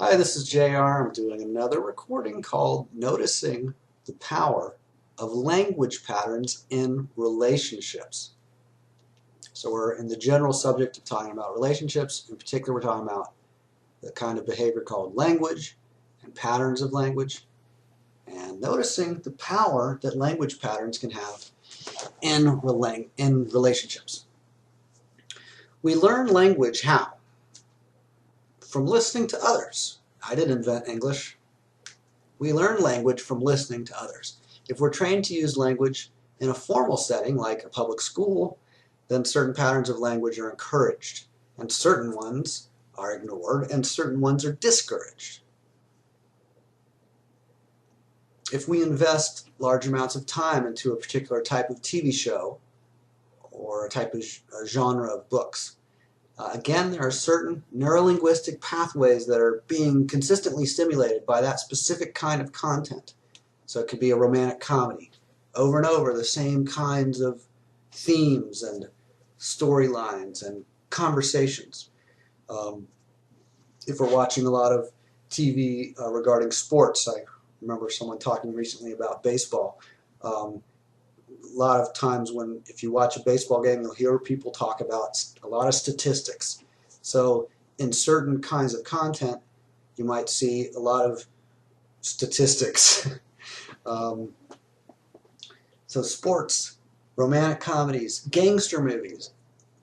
Hi, this is JR. I'm doing another recording called Noticing the Power of Language Patterns in Relationships. So we're in the general subject of talking about relationships. In particular, we're talking about the kind of behavior called language and patterns of language, and noticing the power that language patterns can have in relationships. We learn language how? From listening to others. I didn't invent English. We learn language from listening to others. If we're trained to use language in a formal setting, like a public school, then certain patterns of language are encouraged, and certain ones are ignored, and certain ones are discouraged. If we invest large amounts of time into a particular type of TV show or a type of genre of books, again, there are certain neurolinguistic pathways that are being consistently stimulated by that specific kind of content. So it could be a romantic comedy. Over and over, the same kinds of themes and storylines and conversations. If we're watching a lot of TV regarding sports, I remember someone talking recently about baseball. A lot of times if you watch a baseball game, you'll hear people talk about a lot of statistics. So in certain kinds of content, you might see a lot of statistics. So sports, romantic comedies, gangster movies,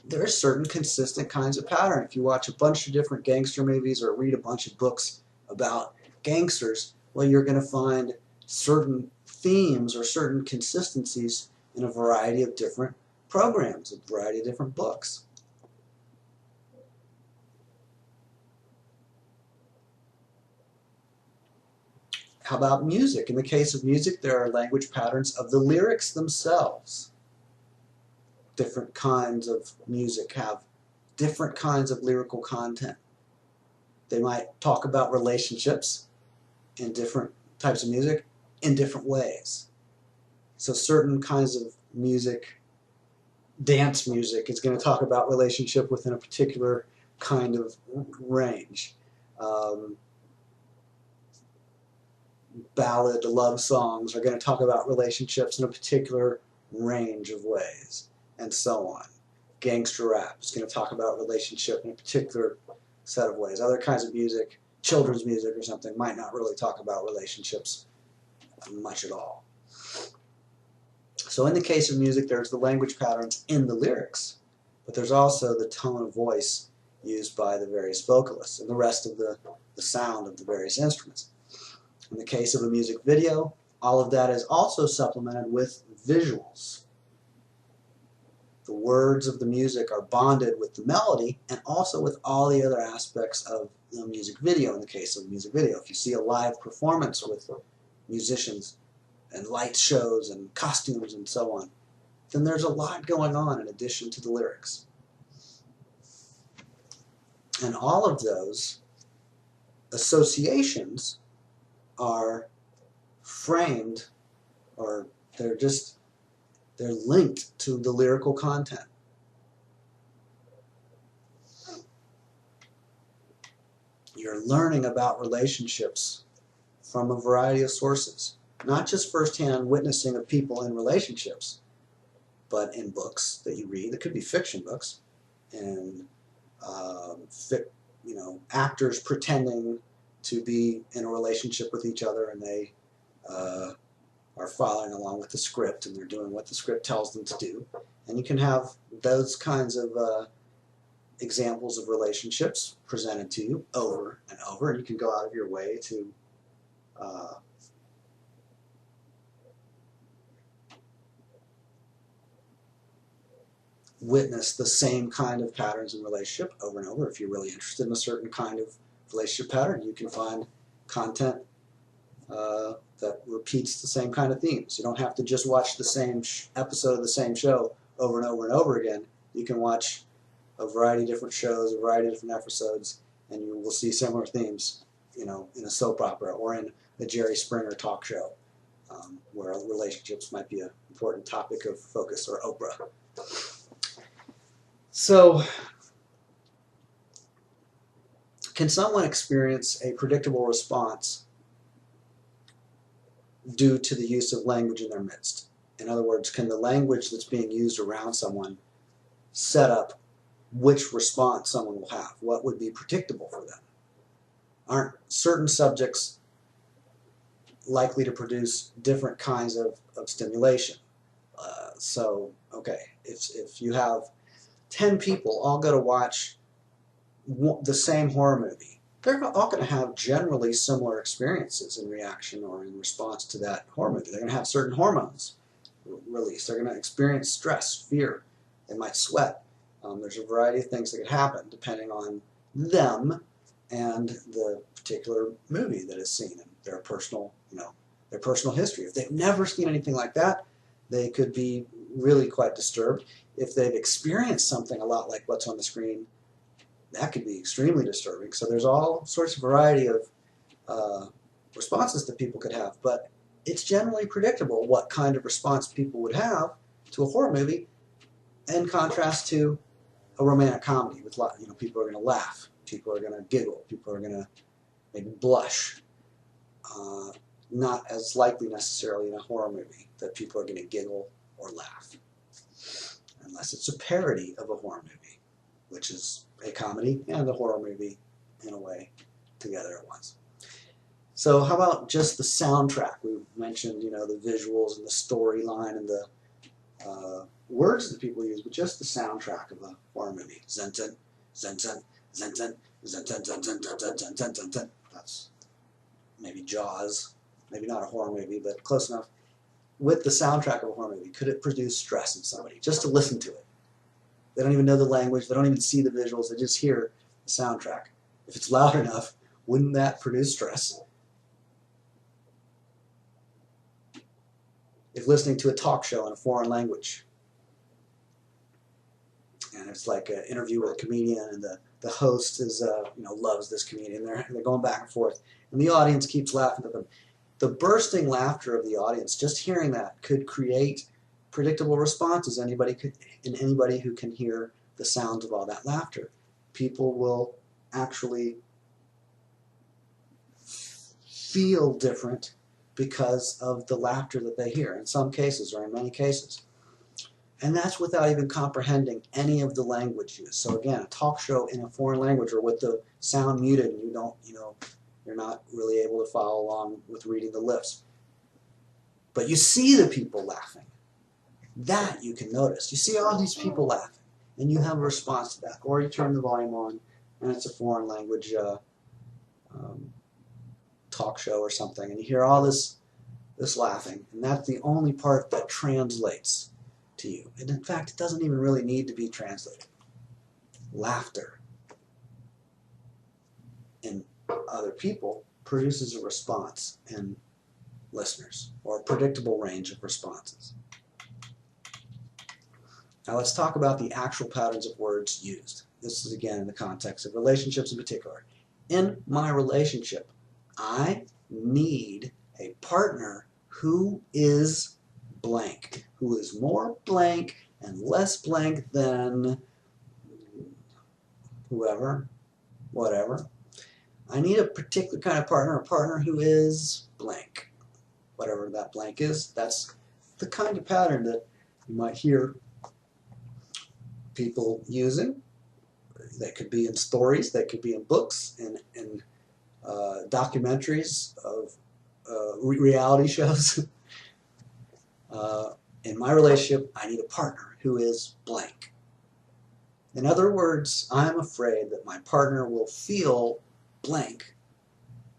there are certain consistent kinds of pattern. If you watch a bunch of different gangster movies or read a bunch of books about gangsters, well, you're going to find certain themes or certain consistencies in a variety of different programs, a variety of different books. How about music? In the case of music, there are language patterns of the lyrics themselves. Different kinds of music have different kinds of lyrical content. They might talk about relationships in different types of music in different ways. So certain kinds of music, dance music, is going to talk about relationship within a particular kind of range. Ballad love songs are going to talk about relationships in a particular range of ways, and so on. Gangster rap is going to talk about relationship in a particular set of ways. Other kinds of music, children's music or something, might not really talk about relationships much at all. So in the case of music, there's the language patterns in the lyrics, but there's also the tone of voice used by the various vocalists and the rest of the sound of the various instruments. In the case of a music video, all of that is also supplemented with visuals. The words of the music are bonded with the melody and also with all the other aspects of the music video. In the case of a music video, if you see a live performance with musicians and light shows and costumes and so on, then there's a lot going on in addition to the lyrics. And all of those associations are framed, or they're linked to the lyrical content. You're learning about relationships from a variety of sources, not just firsthand witnessing of people in relationships, but in books that you read. It could be fiction books, and actors pretending to be in a relationship with each other, and they are following along with the script, and they're doing what the script tells them to do. And you can have those kinds of examples of relationships presented to you over and over, and you can go out of your way to witness the same kind of patterns in relationship over and over. If you're really interested in a certain kind of relationship pattern, you can find content that repeats the same kind of themes. You don't have to just watch the same episode of the same show over and over and over again. You can watch a variety of different shows, a variety of different episodes, and you will see similar themes, in a soap opera or in a Jerry Springer talk show, where relationships might be an important topic of focus, or Oprah. So Can someone experience a predictable response due to the use of language in their midst? In other words, can the language that's being used around someone set up which response someone will have? What would be predictable for them? Aren't certain subjects likely to produce different kinds of stimulation? Okay, if you have 10 people all go to watch the same horror movie, they're all going to have generally similar experiences in reaction or in response to that horror movie. They're going to have certain hormones released. They're going to experience stress, fear. They might sweat. There's a variety of things that could happen depending on them and the particular movie that is seen and their personal, their personal history. If they've never seen anything like that, they could be really quite disturbed. If they've experienced something a lot like what's on the screen, that could be extremely disturbing. So there's all sorts of variety of responses that people could have, but it's generally predictable what kind of response people would have to a horror movie in contrast to a romantic comedy with people are going to laugh, people are going to giggle, people are going to maybe blush. Not as likely necessarily in a horror movie that people are going to giggle or laugh, unless it's a parody of a horror movie, which is a comedy and a horror movie in a way together at once. So how about just the soundtrack? We mentioned, the visuals and the storyline and the words that people use, but just the soundtrack of a horror movie. Zen-ten, zen-ten, zen-ten, zen-ten, zen-ten, zen-ten, zen-ten, zen-ten. That's maybe Jaws. Maybe not a horror movie, but close enough. With the soundtrack of a horror movie, could it produce stress in somebody just to listen to it? They don't even know the language. They don't even see the visuals. They just hear the soundtrack. If it's loud enough, wouldn't that produce stress? If listening to a talk show in a foreign language, and it's like an interview with a comedian, and the host is loves this comedian, they're going back and forth, and the audience keeps laughing at them. The bursting laughter of the audience, just hearing that, could create predictable responses. Anybody who can hear the sounds of all that laughter, people will actually feel different because of the laughter that they hear, in some cases or in many cases. And that's without even comprehending any of the language used. So again, a talk show in a foreign language or with the sound muted, and you're not really able to follow along with reading the lips. But you see the people laughing. That you can notice. You see all these people laughing, and you have a response to that. Or you turn the volume on, and it's a foreign language talk show or something, and you hear all this laughing, and that's the only part that translates to you. And in fact, it doesn't even really need to be translated. Laughter in other people produces a response in listeners, or a predictable range of responses. Now let's talk about the actual patterns of words used. This is again in the context of relationships in particular. In my relationship, I need a partner who is blank, who is more blank and less blank than whoever, whatever. I need a particular kind of partner, a partner who is blank. Whatever that blank is, that's the kind of pattern that you might hear people using. They could be in stories, they could be in books, in documentaries of reality shows. In my relationship, I need a partner who is blank. In other words, I'm afraid that my partner will feel blank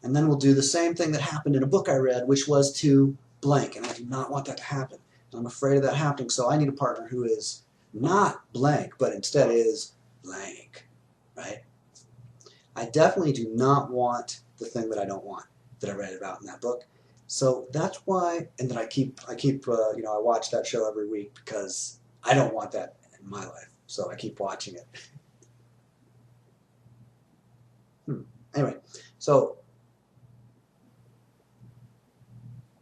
and then will do the same thing that happened in a book I read, which was to blank, and I do not want that to happen. I'm afraid of that happening, so I need a partner who is not blank, but instead is blank, right? I definitely do not want the thing that I don't want that I read about in that book. So that's why, and then I watch that show every week because I don't want that in my life. So I keep watching it. Anyway, so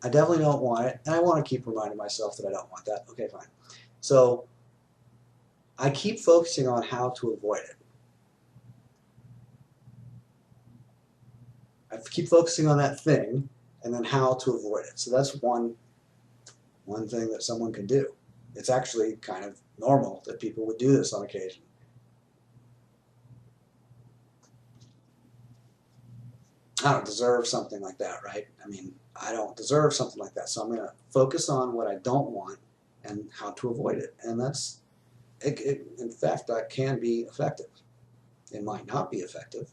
I definitely don't want it, and I want to keep reminding myself that I don't want that. Okay, fine. So I keep focusing on how to avoid it. I keep focusing on that thing and then how to avoid it. So that's one thing that someone can do. It's actually kind of normal that people would do this on occasion. I don't deserve something like that, right? I mean, I don't deserve something like that. So I'm going to focus on what I don't want and how to avoid it. And that's, in fact, that can be effective. It might not be effective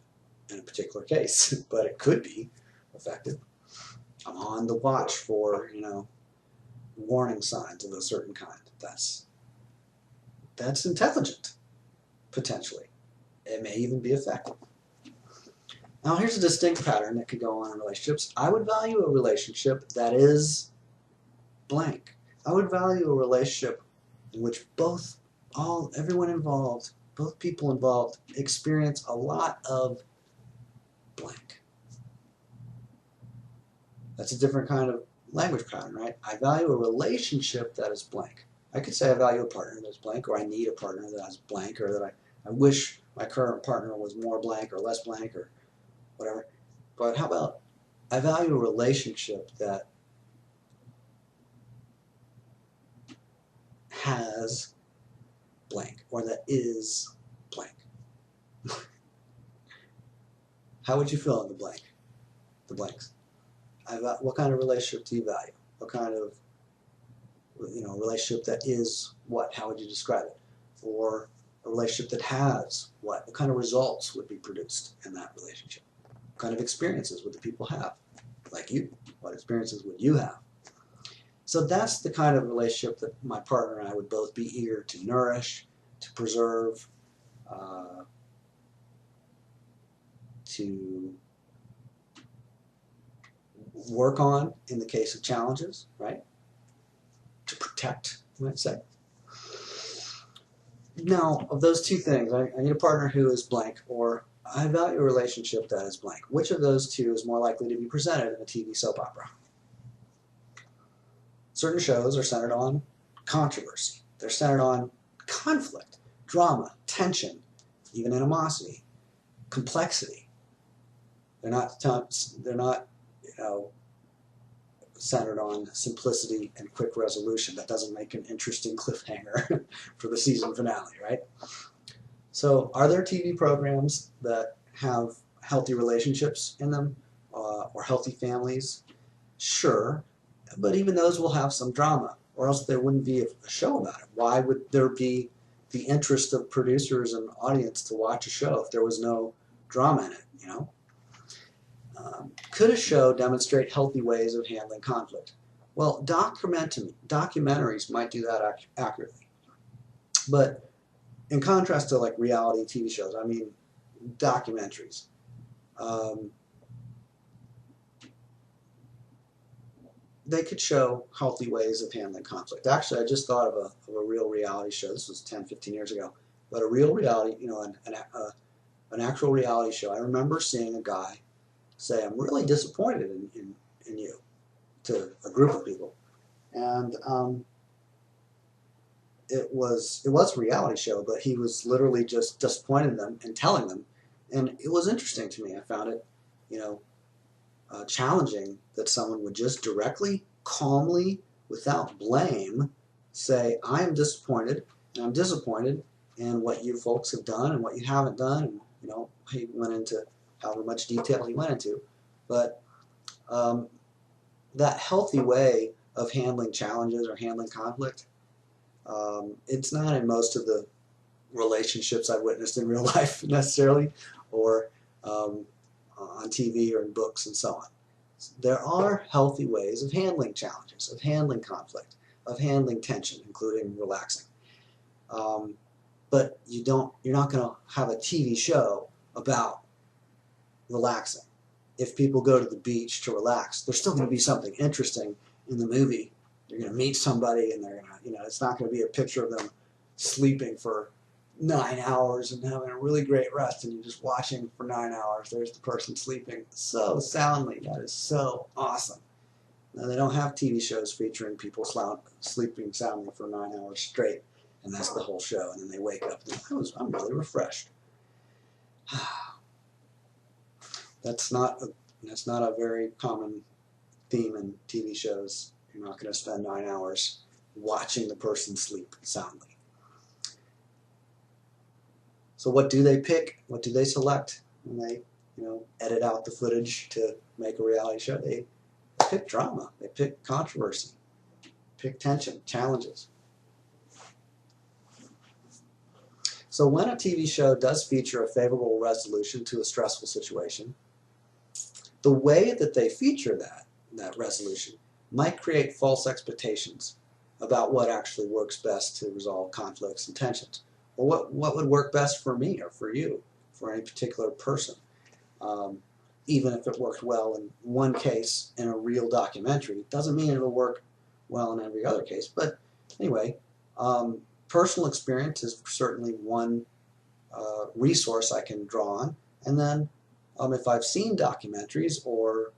in a particular case, but it could be effective. I'm on the watch for, warning signs of a certain kind. That's intelligent, potentially. It may even be effective. Now here's a distinct pattern that could go on in relationships. I would value a relationship that is blank. I would value a relationship in which everyone involved, both people involved, experience a lot of blank. That's a different kind of language pattern, right? I value a relationship that is blank. I could say I value a partner that's blank, or I need a partner that is blank, or that I wish my current partner was more blank or less blank or whatever. But how about I value a relationship that has blank, or that is blank. How would you fill in the blanks? What kind of relationship do you value? What kind of relationship that is what? How would you describe it? Or a relationship that has what? What kind of results would be produced in that relationship? What kind of experiences would the people have? Like you, what experiences would you have? So that's the kind of relationship that my partner and I would both be eager to nourish, to preserve, to work on in the case of challenges, right? To protect, you might say. Now, of those two things, I need a partner who is blank, or I value a relationship that is blank. Which of those two is more likely to be presented in a TV soap opera? Certain shows are centered on controversy. They're centered on conflict, drama, tension, even animosity, complexity. They're not centered on simplicity and quick resolution. That doesn't make an interesting cliffhanger for the season finale, right? So are there TV programs that have healthy relationships in them, or healthy families? Sure, but even those will have some drama, or else there wouldn't be a show about it. Why would there be the interest of producers and audience to watch a show if there was no drama in it, Could a show demonstrate healthy ways of handling conflict? Well, documentaries might do that accurately. But in contrast to like reality TV shows, I mean documentaries, they could show healthy ways of handling conflict. Actually, I just thought of a real reality show. This was 10, 15 years ago. But a real reality, an actual reality show. I remember seeing a guy say, "I'm really disappointed in you," to a group of people. And it was a reality show, but he was literally just disappointing them and telling them. And it was interesting to me. I found it, challenging that someone would just directly, calmly, without blame, say, "I am disappointed, and I'm disappointed in what you folks have done and what you haven't done." And he went into however much detail he went into, but that healthy way of handling challenges or handling conflict, it's not in most of the relationships I've witnessed in real life necessarily, or on TV or in books and so on. There are healthy ways of handling challenges, of handling conflict, of handling tension, including relaxing. But you're not going to have a TV show about relaxing. If people go to the beach to relax, there's still going to be something interesting in the movie. You're going to meet somebody, and they're going to, it's not going to be a picture of them sleeping for 9 hours and having a really great rest, and you're just watching for 9 hours. There's the person sleeping so soundly. That is so awesome. Now, they don't have TV shows featuring people sleeping soundly for 9 hours straight, and that's the whole show, and then they wake up and I'm really refreshed. That's not And it's not a very common theme in TV shows. You're not going to spend 9 hours watching the person sleep soundly. So what do they pick? What do they select when they, edit out the footage to make a reality show? They pick drama. They pick controversy. Pick tension, challenges. So when a TV show does feature a favorable resolution to a stressful situation, the way that they feature that resolution might create false expectations about what actually works best to resolve conflicts and tensions, or what would work best for me or for you, for any particular person. Even if it worked well in one case in a real documentary, doesn't mean it'll work well in every other case. But anyway, personal experience is certainly one resource I can draw on. And then if I've seen documentaries or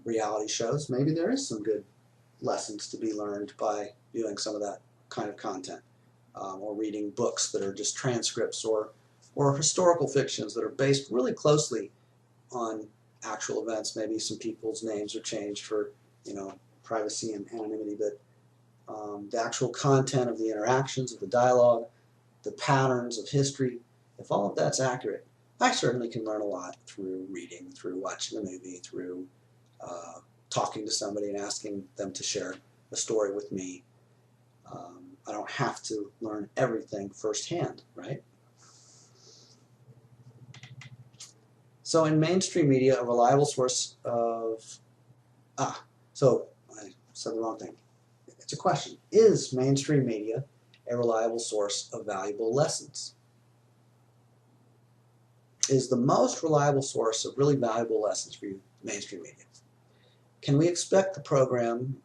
reality shows, maybe there is some good lessons to be learned by viewing some of that kind of content, or reading books that are just transcripts or historical fictions that are based really closely on actual events. Maybe some people's names are changed for privacy and anonymity, but the actual content of the interactions, of the dialogue, the patterns of history, if all of that's accurate, I certainly can learn a lot through reading, through watching a movie, through talking to somebody and asking them to share a story with me. I don't have to learn everything firsthand, right? So in mainstream media, a reliable source of... so I said the wrong thing. It's a question. Is mainstream media a reliable source of valuable lessons? Is the most reliable source of really valuable lessons for you mainstream media? Can we expect the programming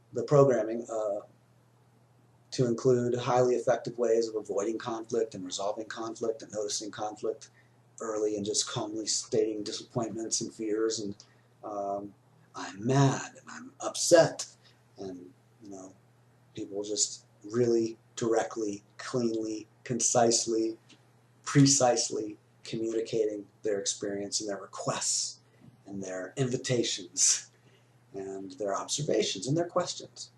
to include highly effective ways of avoiding conflict and resolving conflict and noticing conflict early and just calmly stating disappointments and fears and I'm mad and I'm upset, and people just really directly, cleanly, concisely, precisely communicating their experience and their requests and their invitations and their observations and their questions.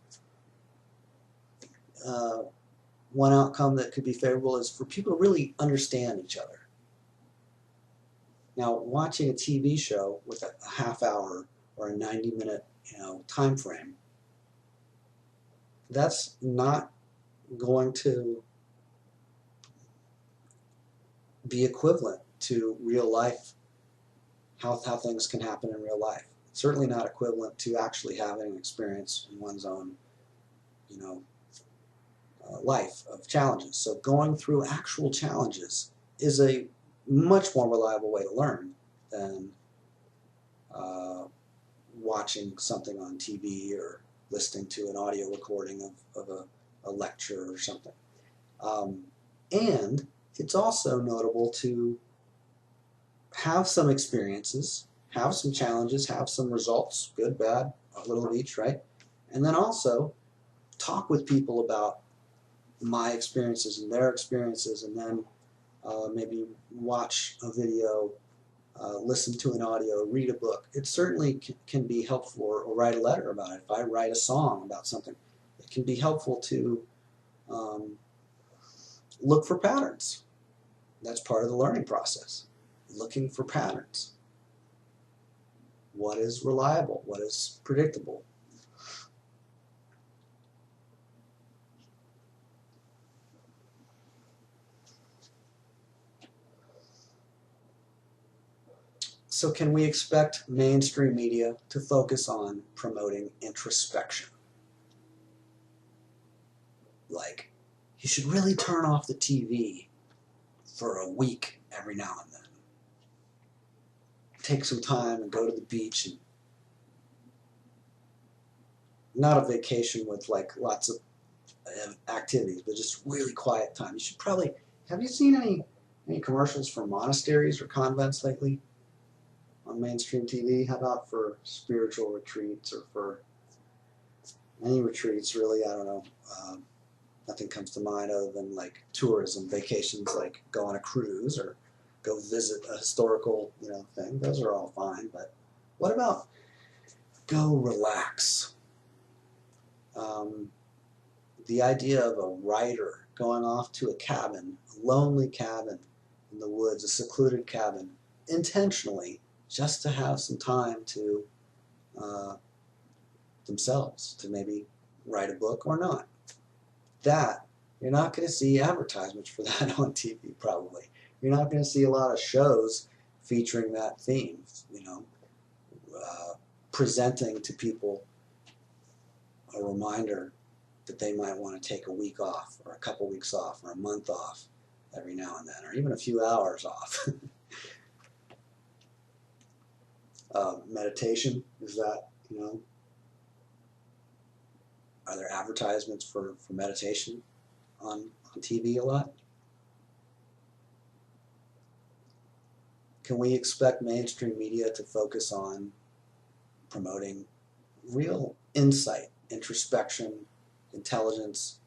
One outcome that could be favorable is for people to really understand each other. Now, watching a TV show with a half hour or a 90-minute time frame, that's not going to be equivalent to real life, how things can happen in real life. It's certainly not equivalent to actually having an experience in one's own life of challenges. So going through actual challenges is a much more reliable way to learn than watching something on TV or listening to an audio recording of a lecture or something. And it's also notable to have some experiences, have some challenges, have some results, good, bad, a little of each, right? And then also talk with people about my experiences and their experiences, and then maybe watch a video, listen to an audio, read a book. It certainly can be helpful, or write a letter about it. If I write a song about something, it can be helpful to look for patterns. That's part of the learning process, looking for patterns. What is reliable? What is predictable? So can we expect mainstream media to focus on promoting introspection? Like, you should really turn off the TV for a week every now and then. Take some time and go to the beach, and not a vacation with like lots of activities, but just really quiet time. You should probably, have you seen any commercials for monasteries or convents lately on mainstream TV? How about for spiritual retreats or for any retreats, really? I don't know. Nothing comes to mind other than like tourism, vacations, like go on a cruise or go visit a historical thing. Those are all fine, but What about go relax? The idea of a writer going off to a cabin, a lonely cabin in the woods, a secluded cabin, intentionally, just to have some time to themselves, to maybe write a book or not. That, you're not going to see advertisements for that on TV probably. You're not going to see a lot of shows featuring that theme, presenting to people a reminder that they might want to take a week off or a couple weeks off or a month off every now and then, or even a few hours off. Meditation, is that, are there advertisements for meditation on TV a lot? Can we expect mainstream media to focus on promoting real insight, introspection, intelligence,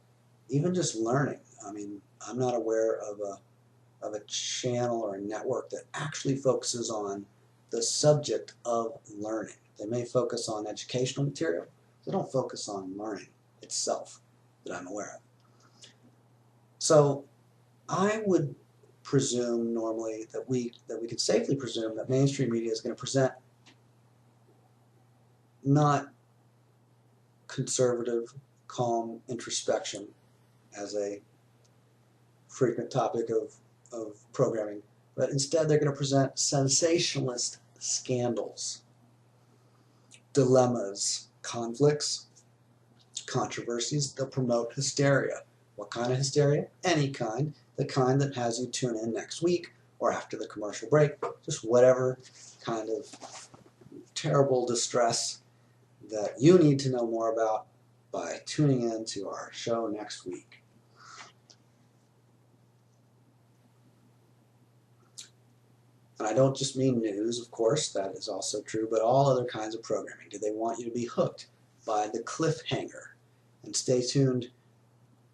even just learning? I mean, I'm not aware of a channel or a network that actually focuses on the subject of learning. They may focus on educational material. They don't focus on learning itself that I'm aware of. So I would presume normally that we could safely presume that mainstream media is going to present not conservative, calm introspection as a frequent topic of programming, but instead they're going to present sensationalist scandals, dilemmas, conflicts, controversies. They'll promote hysteria. What kind of hysteria? Any kind. The kind that has you tune in next week or after the commercial break. Just whatever kind of terrible distress that you need to know more about by tuning in to our show next week. And I don't just mean news, of course, that is also true, but all other kinds of programming. Do they want you to be hooked by the cliffhanger and stay tuned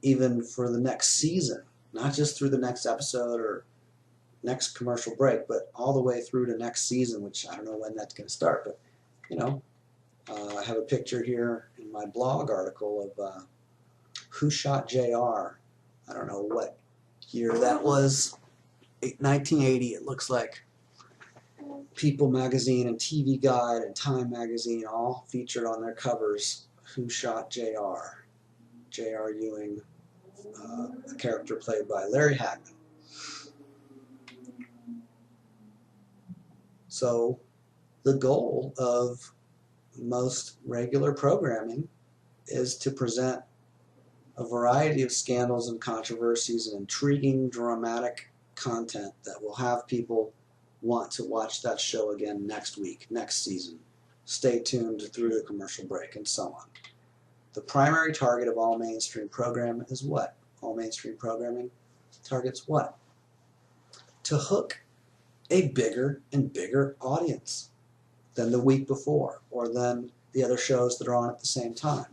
even for the next season, not just through the next episode or next commercial break, but all the way through to next season, which I don't know when that's going to start, but I have a picture here in my blog article of Who Shot JR. I don't know what year that was, 1980 it looks like. People magazine and TV Guide and Time magazine all featured on their covers Who Shot JR. J.R. Ewing, a character played by Larry Hagman. So the goal of most regular programming is to present a variety of scandals and controversies and intriguing, dramatic content that will have people want to watch that show again next week, next season. Stay tuned through the commercial break and so on. The primary target of all mainstream programming is what? All mainstream programming targets what? To hook a bigger and bigger audience than the week before or than the other shows that are on at the same time.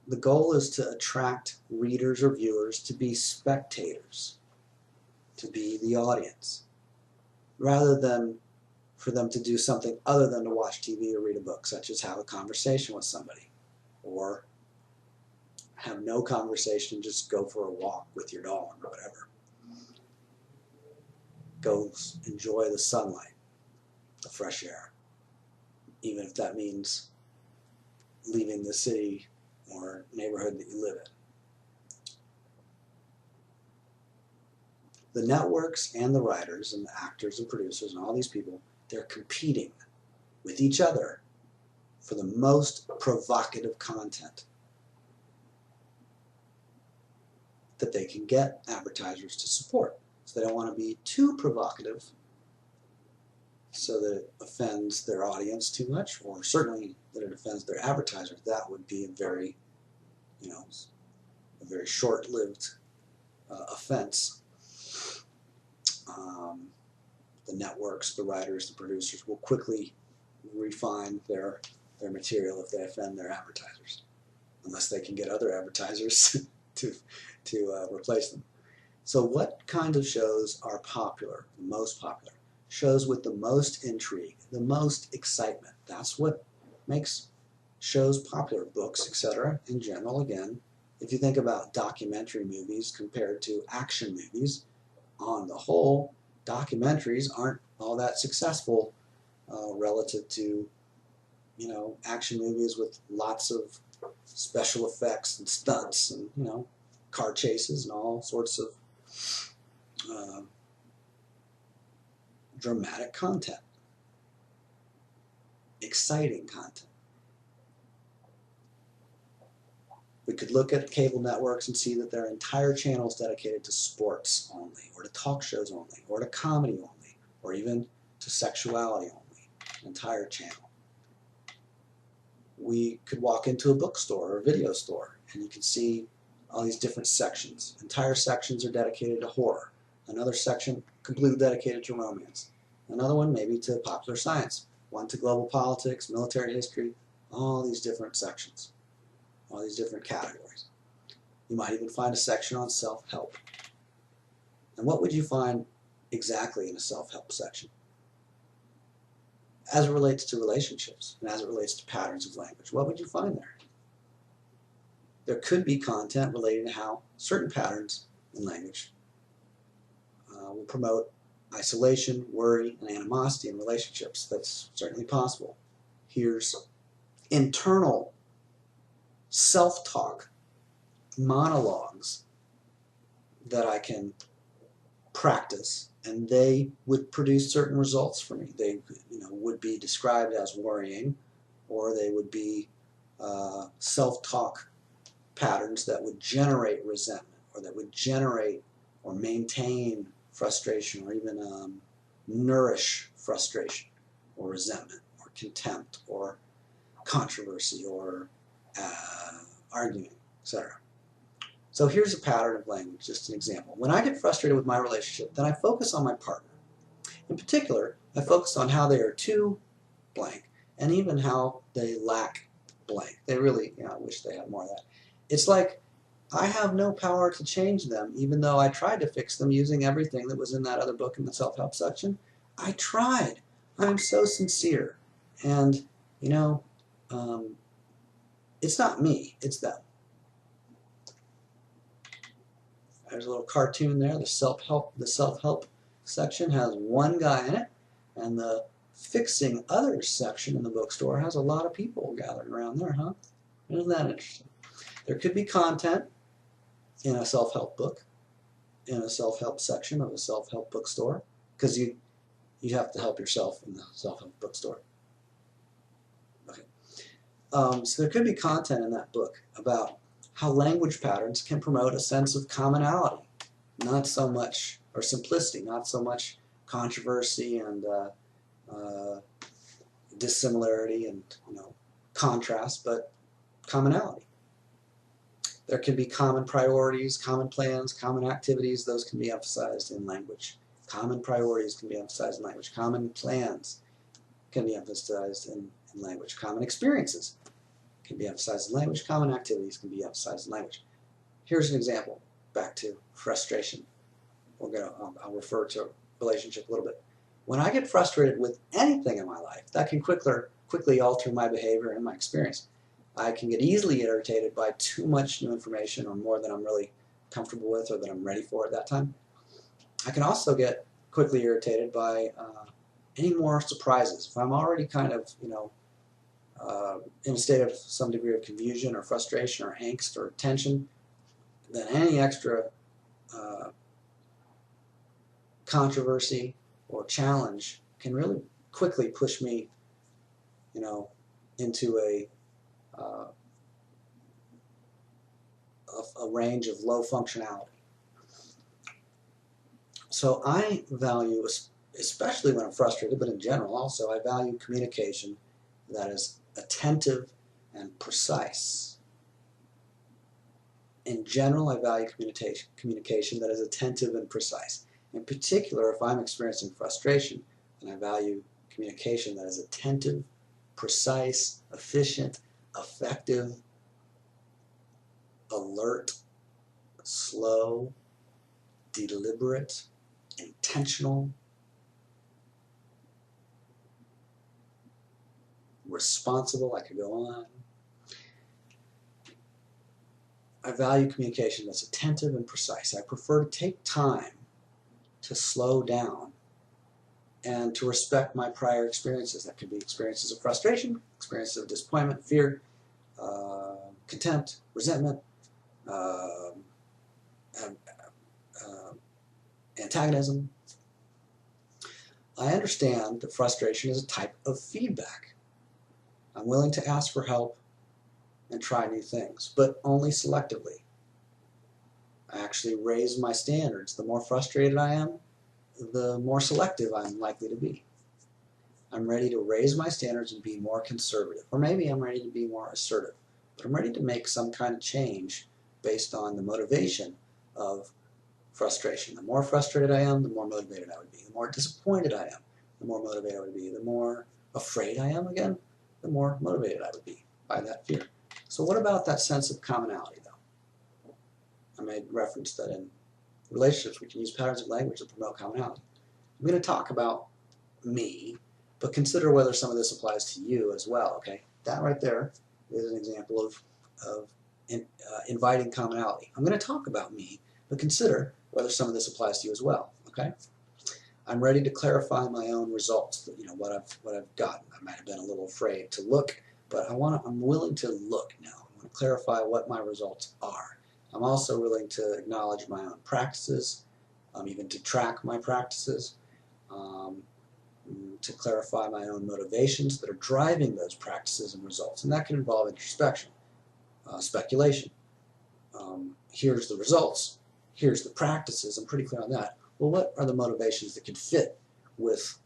The goal is to attract readers or viewers to be spectators, to be the audience, rather than for them to do something other than to watch TV or read a book, such as have a conversation with somebody, or have no conversation, just go for a walk with your dog or whatever. Go enjoy the sunlight, the fresh air, even if that means leaving the city or neighborhood that you live in. The networks and the writers and the actors and producers and all these people, they're competing with each other for the most provocative content that they can get advertisers to support. So they don't want to be too provocative so that it offends their audience too much, or certainly that it offends their advertisers. That would be a very, a very short-lived offense. The networks, the writers, the producers will quickly refine their material if they offend their advertisers, unless they can get other advertisers to replace them. So what kind of shows are popular, most popular? shows with the most intrigue, the most excitement. That's what makes shows popular, books, etc. in general. Again, if you think about documentary movies compared to action movies, on the whole, documentaries aren't all that successful relative to, you know, action movies with lots of special effects and stunts and, you know, car chases and all sorts of dramatic content, exciting content. We could look at cable networks and see that there are entire channels dedicated to sports only, or to talk shows only, or to comedy only, or even to sexuality only, an entire channel. We could walk into a bookstore or a video store and you can see all these different sections. Entire sections are dedicated to horror. Another section completely dedicated to romance. Another one maybe to popular science. One to global politics, military history, all these different sections. All these different categories. You might even find a section on self-help. And what would you find exactly in a self-help section? As it relates to relationships and as it relates to patterns of language, what would you find there? There could be content relating to how certain patterns in language will promote isolation, worry, and animosity in relationships. That's certainly possible. Here's internal self-talk, monologues that I can practice, and they would produce certain results for me. They, you know, would be described as worrying, or they would be self-talk patterns that would generate resentment, or that would generate or maintain frustration, or even nourish frustration, or resentment, or contempt, or controversy, or arguing, etc. So here's a pattern of language, just an example. When I get frustrated with my relationship, then I focus on my partner. In particular, I focus on how they are too blank, and even how they lack blank. They really, you know, I wish they had more of that. It's like I have no power to change them, even though I tried to fix them using everything that was in that other book in the self-help section. I tried. I'm so sincere. And, you know, it's not me, it's them. There's a little cartoon there. The self-help section has one guy in it, and the fixing others section in the bookstore has a lot of people gathered around there, huh? Isn't that interesting? There could be content in a self-help book, in a self-help section of a self-help bookstore, because you have to help yourself in the self-help bookstore. Okay. So there could be content in that book about how language patterns can promote a sense of commonality, not so much, or simplicity, not so much controversy and dissimilarity and, you know, contrast, but commonality. There can be common priorities, common plans, common activities. Those can be emphasized in language. Common priorities can be emphasized in language. Common plans can be emphasized in language. Common experiences can be emphasized in language. Common activities can be emphasized in language. Here's an example. Back to frustration. I'll refer to relationship a little bit. When I get frustrated with anything in my life, that can quickly alter my behavior and my experience. I can get easily irritated by too much new information, or more than I'm really comfortable with or that I'm ready for at that time. I can also get quickly irritated by any more surprises. If I'm already kind of, you know, in a state of some degree of confusion or frustration or angst or tension, then any extra controversy or challenge can really quickly push me, you know, into a range of low functionality. So I value, especially when I'm frustrated, but in general also, I value communication that is attentive and precise. In general, I value communication that is attentive and precise. In particular, if I'm experiencing frustration, then I value communication that is attentive, precise, efficient, effective, alert, slow, deliberate, intentional, responsible. I could go on. I value communication that's attentive and precise. I prefer to take time to slow down and to respect my prior experiences. That could be experiences of frustration, experiences of disappointment, fear, contempt, resentment, antagonism. I understand that frustration is a type of feedback. I'm willing to ask for help and try new things, but only selectively. I actually raise my standards. The more frustrated I am, the more selective I'm likely to be. I'm ready to raise my standards and be more conservative. Or maybe I'm ready to be more assertive. But I'm ready to make some kind of change based on the motivation of frustration. The more frustrated I am, the more motivated I would be. The more disappointed I am, the more motivated I would be. The more afraid I am, again, the more motivated I would be by that fear. So what about that sense of commonality, though? I made reference that in relationships we can use patterns of language to promote commonality. I'm going to talk about me, but consider whether some of this applies to you as well, okay? That right there is an example of inviting commonality. I'm going to talk about me, but consider whether some of this applies to you as well, okay? I'm ready to clarify my own results, what I've gotten. I might have been a little afraid to look, but I'm willing to look now. I want to clarify what my results are. I'm also willing to acknowledge my own practices, even to track my practices, to clarify my own motivations that are driving those practices and results. And that can involve introspection, speculation. Here's the results, here's the practices, I'm pretty clear on that. Well, what are the motivations that could fit with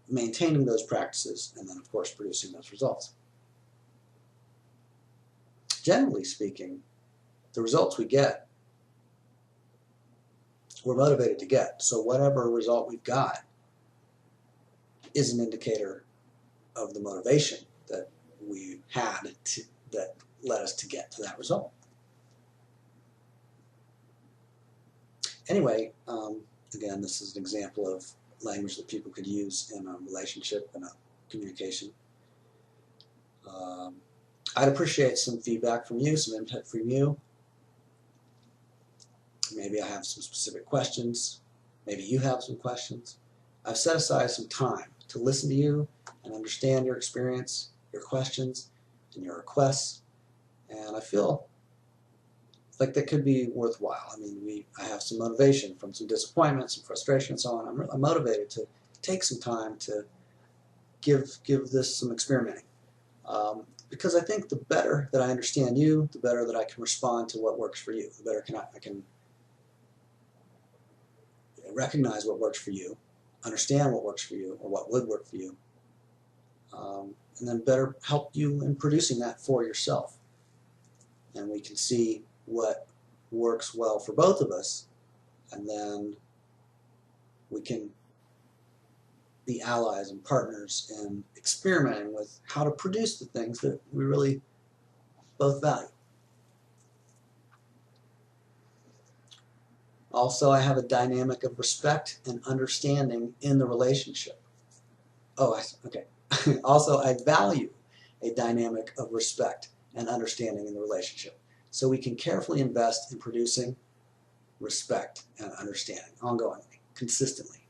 maintaining those practices and then, of course, producing those results? Generally speaking, the results we get, we're motivated to get. So whatever result we've got is an indicator of the motivation that we had that led us to get to that result. Anyway, again, this is an example of language that people could use in a relationship and a communication. I'd appreciate some feedback from you, some input from you. Maybe I have some specific questions. Maybe you have some questions. I've set aside some time to listen to you and understand your experience, your questions, and your requests. And I feel like that could be worthwhile. I mean, I have some motivation from some disappointment, some frustration, and so on. I'm motivated to take some time to give this some experimenting. Because I think the better that I understand you, the better that I can respond to what works for you. The better I can recognize what works for you, understand what works for you, or what would work for you, and then better help you in producing that for yourself. And we can see what works well for both of us, and then we can be allies and partners in experimenting with how to produce the things that we really both value. Also, I have a dynamic of respect and understanding in the relationship. Oh, okay. Also, I value a dynamic of respect and understanding in the relationship. So we can carefully invest in producing respect and understanding ongoingly, consistently.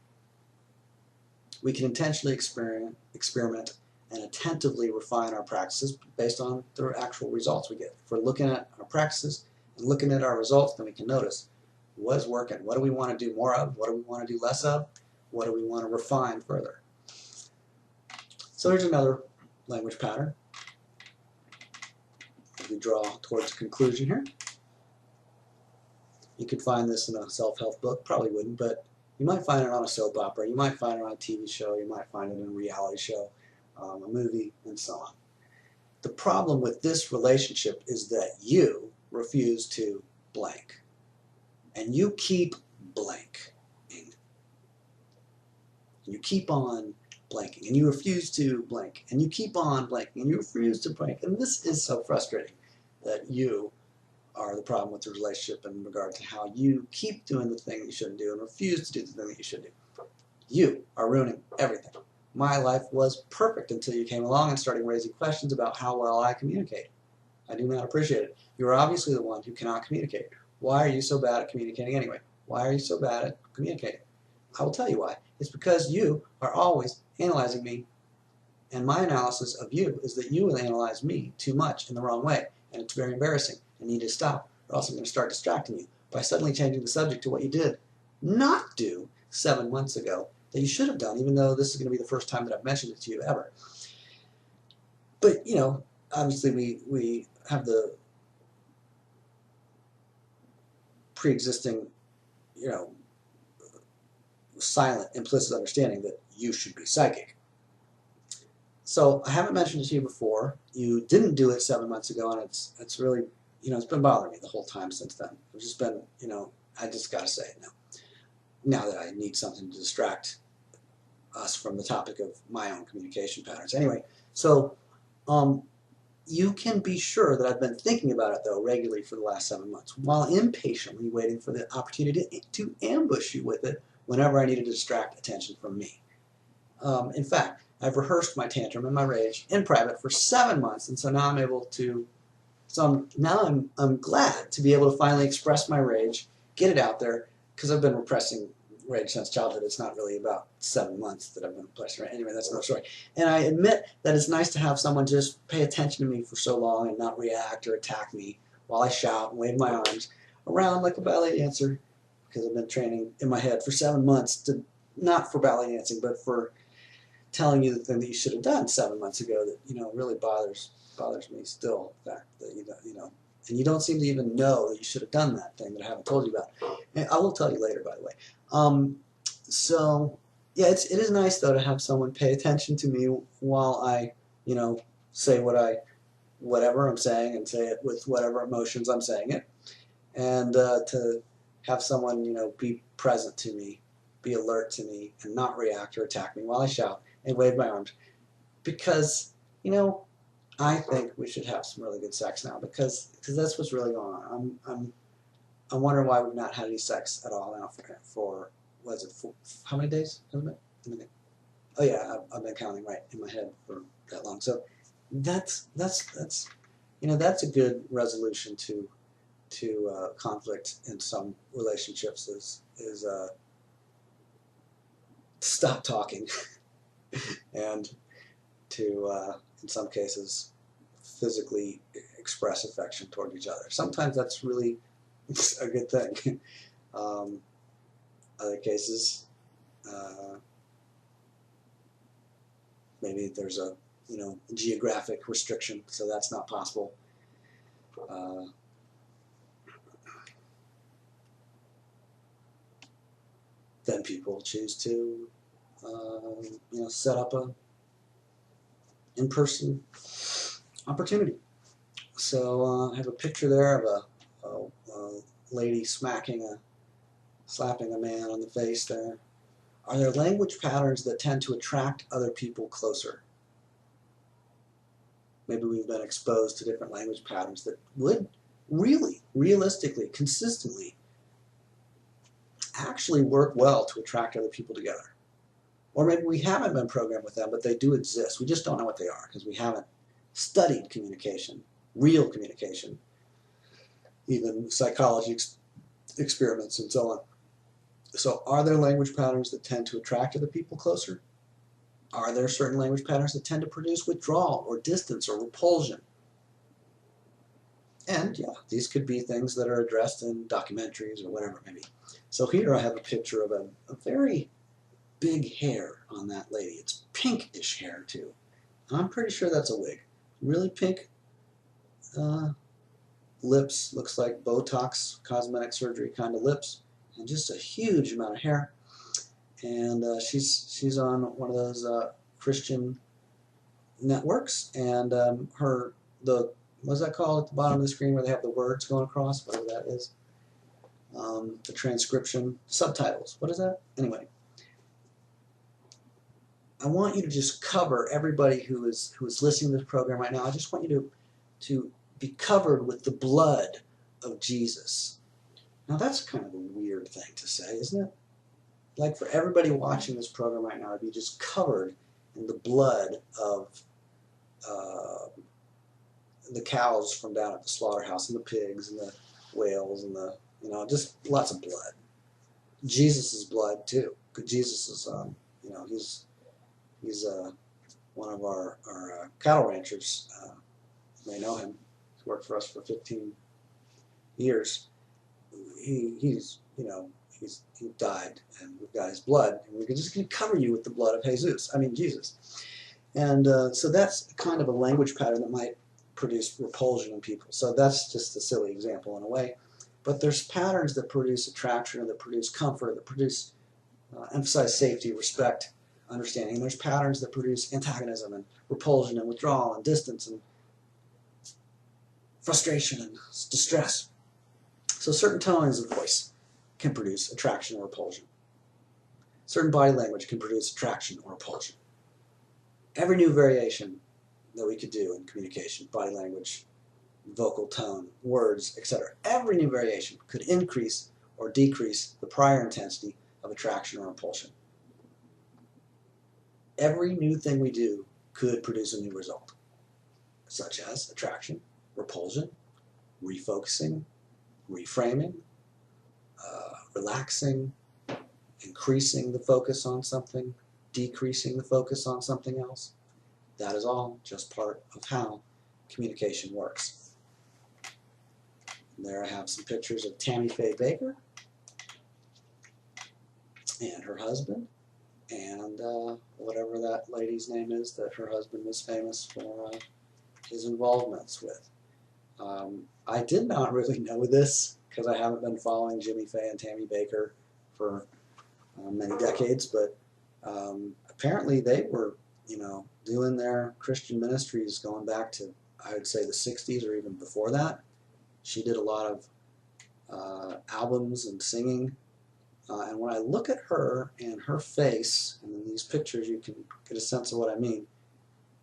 We can intentionally experiment and attentively refine our practices based on the actual results we get. If we're looking at our practices and looking at our results, then we can notice what is working, what do we want to do more of, what do we want to do less of, what do we want to refine further. So here's another language pattern. As we draw towards a conclusion here. You could find this in a self-help book, probably wouldn't, but you might find it on a soap opera, you might find it on a TV show, you might find it in a reality show, a movie, and so on. The problem with this relationship is that you refuse to blank. And you keep blanking. You keep on blanking, and you refuse to blank, and you keep on blanking, and you refuse to blank. And this is so frustrating that you are the problem with the relationship in regard to how you keep doing the thing that you shouldn't do and refuse to do the thing that you should do. You are ruining everything. my life was perfect until you came along and started raising questions about how well I communicate. I do not appreciate it. You're obviously the one who cannot communicate. Why are you so bad at communicating anyway? Why are you so bad at communicating? I will tell you why. It's because you are always analyzing me, and my analysis of you is that you analyze me too much in the wrong way, and it's very embarrassing. I need to stop, or else I'm going to start distracting you by suddenly changing the subject to what you did not do 7 months ago that you should have done, even though this is going to be the first time that I've mentioned it to you ever. But, you know, obviously we have the pre-existing, you know, silent, implicit understanding that you should be psychic. So I haven't mentioned it to you before. You didn't do it 7 months ago, and it's really, you know, it's been bothering me the whole time since then. It's just been, you know, I just got to say it now. Now that I need something to distract us from the topic of my own communication patterns. Anyway, so you can be sure that I've been thinking about it, though, regularly for the last 7 months, while impatiently waiting for the opportunity to ambush you with it whenever I needed to distract attention from me. In fact, I've rehearsed my tantrum and my rage in private for 7 months, and so now I'm able to. So I'm glad to be able to finally express my rage, get it out there, because I've been repressing rage since childhood. It's not really about 7 months that I've been repressing rage. Anyway, that's another story. And I admit that it's nice to have someone just pay attention to me for so long and not react or attack me while I shout and wave my arms around like a ballet dancer, because I've been training in my head for 7 months to, not for ballet dancing, but for telling you the thing that you should have done 7 months ago that, you know, really bothers me still, the fact that you know, and you don't seem to even know that you should have done that thing that I haven't told you about. And I will tell you later, by the way. So yeah, it is nice though to have someone pay attention to me while I, you know, say whatever I'm saying, and say it with whatever emotions I'm saying it, and to have someone, you know, be present to me, be alert to me, and not react or attack me while I shout and wave my arms, because, you know, I think we should have some really good sex now, because that's what's really going on. I'm wondering why we've not had any sex at all now for what is it, how many days has it been? Oh yeah, I've been counting right in my head for that long. So that's you know, that's a good resolution to conflict in some relationships, is stop talking and to in some cases physically express affection toward each other. Sometimes that's really a good thing. Other cases, maybe there's a, you know, geographic restriction, so that's not possible. Then people choose to, you know, set up a in-person opportunity. So I have a picture there of a lady slapping a man on the face there. Are there language patterns that tend to attract other people closer? Maybe we've been exposed to different language patterns that would really, realistically, consistently actually work well to attract other people together. Or maybe we haven't been programmed with them, but they do exist. We just don't know what they are because we haven't studied communication, real communication, even psychology experiments and so on. So are there language patterns that tend to attract other people closer? Are there certain language patterns that tend to produce withdrawal or distance or repulsion? And yeah, these could be things that are addressed in documentaries or whatever it may be. So here I have a picture of a very big hair on that lady. It's pinkish hair too. I'm pretty sure that's a wig. Really pink lips, looks like Botox, cosmetic surgery kind of lips, and just a huge amount of hair. And she's on one of those Christian networks, and what's that called at the bottom of the screen where they have the words going across, whatever that is, the transcription, subtitles, what is that? Anyway, I want you to just cover everybody who is listening to this program right now. I just want you to be covered with the blood of Jesus. Now that's kind of a weird thing to say, isn't it? Like for everybody watching this program right now to be just covered in the blood of the cows from down at the slaughterhouse, and the pigs and the whales and the, just lots of blood. Jesus' blood too. Jesus is, he's one of our cattle ranchers. You may know him. He's worked for us for 15 years. He died, and we've got his blood, and we're just going to cover you with the blood of Jesus. And so that's kind of a language pattern that might produce repulsion in people. So that's just a silly example in a way. But there's patterns that produce attraction, or that produce comfort, that produce emphasize safety, respect, understanding. And there's patterns that produce antagonism and repulsion and withdrawal and distance and frustration and distress. So certain tones of voice can produce attraction or repulsion. Certain body language can produce attraction or repulsion. Every new variation that we could do in communication, body language, vocal tone, words, etc., every new variation could increase or decrease the prior intensity of attraction or repulsion. Every new thing we do could produce a new result, such as attraction, repulsion, refocusing, reframing, relaxing, increasing the focus on something, decreasing the focus on something else. That is all just part of how communication works. And there I have some pictures of Tammy Faye Bakker and her husband, and whatever that lady's name is that her husband was famous for his involvements with. I did not really know this because I haven't been following Jimmy Faye and Tammy Bakker for many decades, but apparently they were, doing their Christian ministries going back to, I would say, the 60s or even before that. She did a lot of albums and singing. And when I look at her and her face, and in these pictures you can get a sense of what I mean,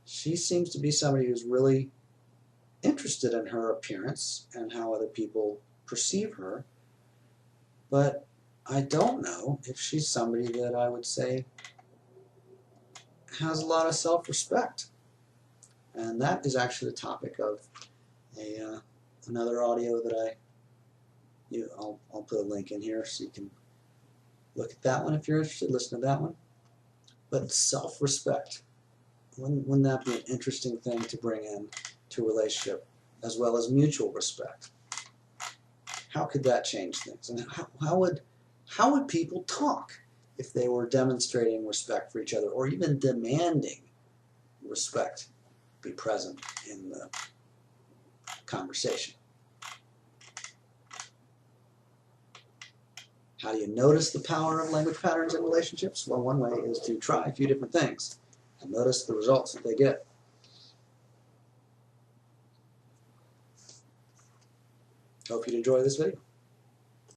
she seems to be somebody who's really interested in her appearance and how other people perceive her. But I don't know if she's somebody that I would say has a lot of self-respect. And that is actually the topic of another audio that I'll put a link in here so you can look at that one if you're interested, listen to that one. But self-respect, wouldn't that be an interesting thing to bring in to a relationship, as well as mutual respect? How could that change things? And how would people talk if they were demonstrating respect for each other, or even demanding respect be present in the conversation? How do you notice the power of language patterns in relationships? Well, one way is to try a few different things and notice the results that they get. Hope you'd enjoy this video.